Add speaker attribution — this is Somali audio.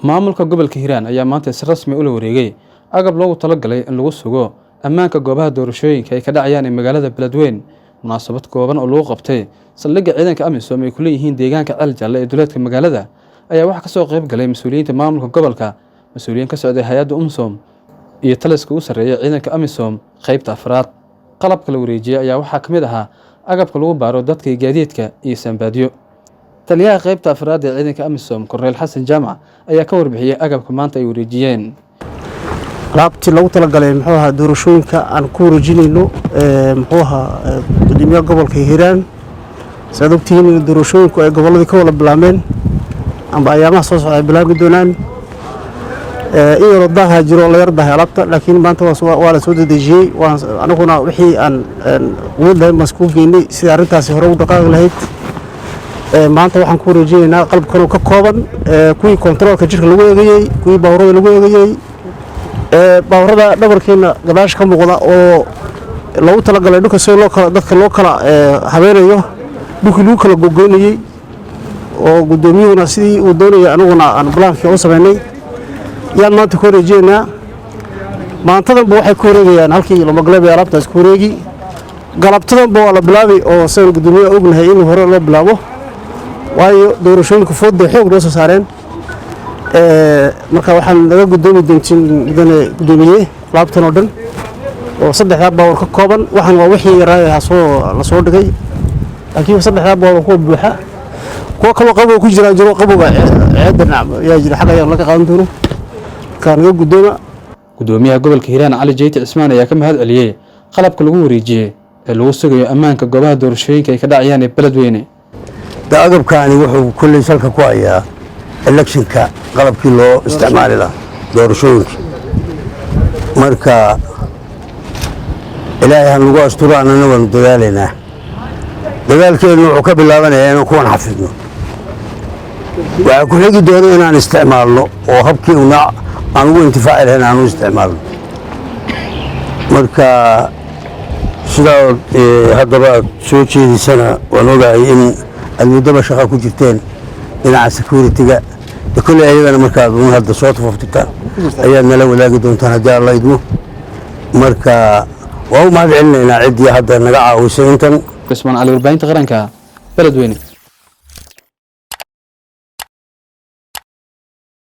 Speaker 1: maamulka gobolka Hiiraan ayaa maanta si rasmi ah u wareegay agab loogu talagalay in lagu sugo ammaanka goobaha doorashooyinka ay ka dhacayaan magaalada Beledweyne. Munaasabad kooban oo lagu qabtay saldhigga ciidanka AMISOM ay ku leeyihiin deegaanka Aljalle ee duleedka magaalada ayaa wax ka soo qayb galay mas'uuliyiinta maamulka gobolka, mas'uuliyiin ka socday hay'adda UMSOM iyo taliska u sareeya ciidanka AMISOM qaybta afraad. qalabka la wareejiyay ayaa waxaa ka mid ahaa agabka lagu baaro dadka gaadiidka iyo sanbaadyo. taliyaha qaybta afraad ee ciidanka AMISOM Korneyl Xasan Jaamac ayaa ka warbixiyay agabka maanta ay wareejiyeen.
Speaker 2: alaabtii lagu talagalay muxuu ahaa doorashooyinka aan ku wareejinayno muxuu ahaa gudoomiyaha gobolka Hiiraan saad ogtihiin doorashooyinku ay goboladii ka wada bilaabeen amba ayaamaha soo socda bilaabi doonaan iyo daaha jiro la yardahay alaabta laakiin maanta waa la soo dedejiyay anaguna wixii aan wada mas'uul geynay si arintaasi hore u dhaqaaqi lahayd maanta waxaan ku wareejinaynaa qalabkan oo ka kooban kuwii kontaroolka jirka lagu eegayay kuwii baawarada lagu eegayay baawarada dhabarkeena gadaasha ka muuqda oo lagu talagalay dhulka si dadka loo kala habeenayo dhulkii lagu kala gogoynayay oo gudoomiyuhuna sidii uu doonayay anaguna aan balaanka u sameynay yaan maanta ku wareejinaynaa. maantadanba waxay ku wareegayaan halkii lama galabay alaabtaas ku wareegi galabtadanba waa la bilaabay oo saan gudoomiyaha ognahay in hore loo bilaabo waayo doorashooyinka fooda xoog loo soo saareen marka waxaan laga gudoomi doontiin gudoomiye alaabtan oo dhan oo saddexda baawar ka kooban waxaan waa wixii yaraa la soo dhigay laakiin saddexda baawar ku buuxa kuwa kale qabow ku jira qabowga ciidan yaa jira xaq ayaan laga qaadan doono kan laga gudoomiyaha gobolka Hiiraan Cali Jeyti Cismaan ayaa ka mahad celiyay qalabka lagu wareejiyay ee lagu sugayo ammaanka goobaha doorashooyinka ay ka dhacayaan ee Beledweyne.
Speaker 3: agabkaani wuxuu kulli salka ku hayaa electionka qalabkii loo isticmaali lahaa doorashooyinka marka ilaahay ha nagu asturo annana waanu dadaalaynaa dadaalkeenu wuxuu ka bilaabanayaa inaan kuwan xafidno waxaa ku xigi doona inaan isticmaalno oo habkii aan ugu intifaaci lahayn aan u isticmaalno marka sidaa haddaba aad soo jeedisana waan ogahay in aad muddaba shaqa ku jirteen dhinaca security-ga kolley ayagana markaad hadda soo tafaftirtaan ayaad nala wadaagi doontaan haddii alla idmo marka waa u mahad celinaynaa ciddii hadda naga caawisay intan
Speaker 1: Cismaan Cali warbaahinta qaranka Beledweyne.